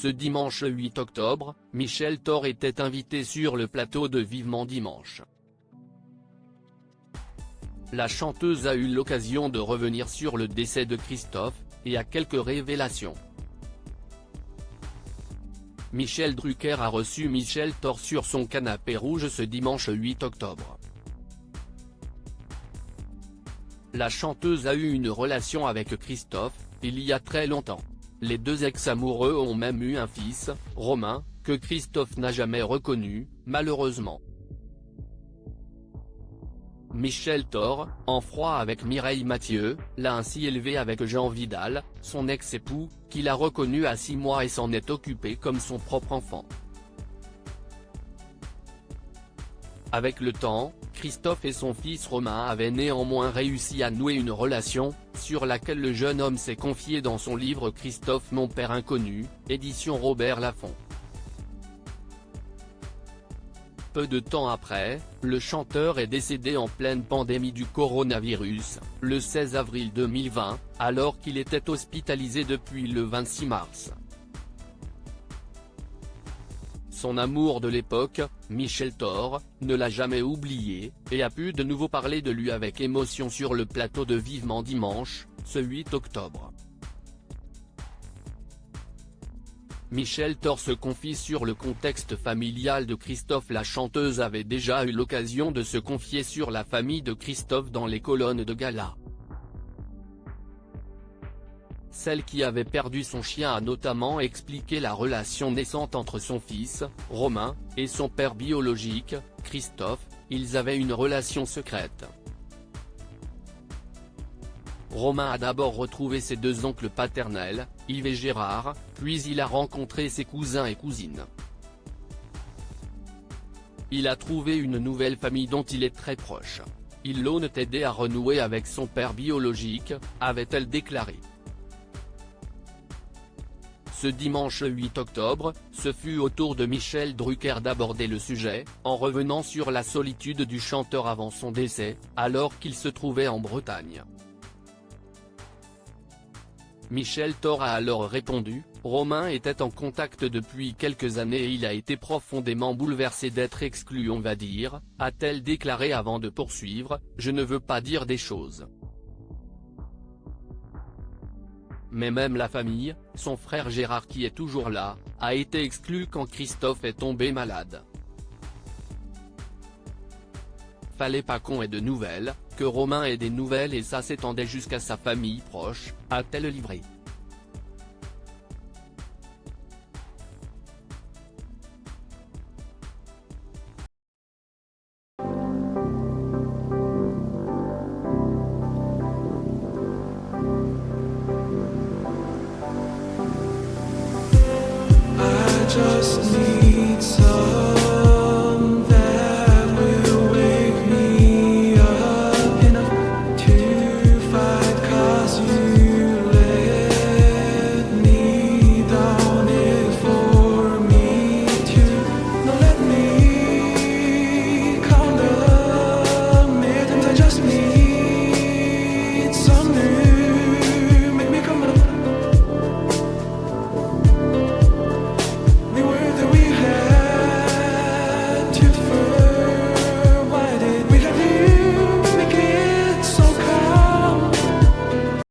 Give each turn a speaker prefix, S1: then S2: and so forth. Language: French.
S1: Ce dimanche 8 octobre, Michel Thor était invité sur le plateau de Vivement Dimanche. La chanteuse a eu l'occasion de revenir sur le décès de Christophe, et a quelques révélations. Michel Drucker a reçu Michel Thor sur son canapé rouge ce dimanche 8 octobre. La chanteuse a eu une relation avec Christophe, il y a très longtemps. Les deux ex-amoureux ont même eu un fils, Romain, que Christophe n'a jamais reconnu, malheureusement. Michel Thor, en froid avec Mireille Mathieu, l'a ainsi élevé avec Jean Vidal, son ex-époux, qu'il a reconnu à 6 mois et s'en est occupé comme son propre enfant. Avec le temps, Christophe et son fils Romain avaient néanmoins réussi à nouer une relation, sur laquelle le jeune homme s'est confié dans son livre Christophe mon père inconnu, édition Robert Laffont. Peu de temps après, le chanteur est décédé en pleine pandémie du coronavirus, le 16 avril 2020, alors qu'il était hospitalisé depuis le 26 mars. Son amour de l'époque, Michel Thor, ne l'a jamais oublié, et a pu de nouveau parler de lui avec émotion sur le plateau de Vivement Dimanche, ce 8 octobre. Michel Thor se confie sur le contexte familial de Christophe. La chanteuse avait déjà eu l'occasion de se confier sur la famille de Christophe dans les colonnes de gala. Celle qui avait perdu son chien a notamment expliqué la relation naissante entre son fils, Romain, et son père biologique, Christophe. Ils avaient une relation secrète. Romain a d'abord retrouvé ses deux oncles paternels, Yves et Gérard, puis il a rencontré ses cousins et cousines. Il a trouvé une nouvelle famille dont il est très proche. Ils l'ont aidé à renouer avec son père biologique, avait-elle déclaré. Ce dimanche 8 octobre, ce fut au tour de Michel Drucker d'aborder le sujet, en revenant sur la solitude du chanteur avant son décès, alors qu'il se trouvait en Bretagne. Michel Thor a alors répondu, « Romain était en contact depuis quelques années et il a été profondément bouleversé d'être exclu on va dire », a-t-elle déclaré avant de poursuivre, « Je ne veux pas dire des choses. Mais même la famille, son frère Gérard qui est toujours là, a été exclu quand Christophe est tombé malade. Fallait pas qu'on ait de nouvelles, que Romain ait des nouvelles et ça s'étendait jusqu'à sa famille proche, a-t-elle livré.
S2: Just need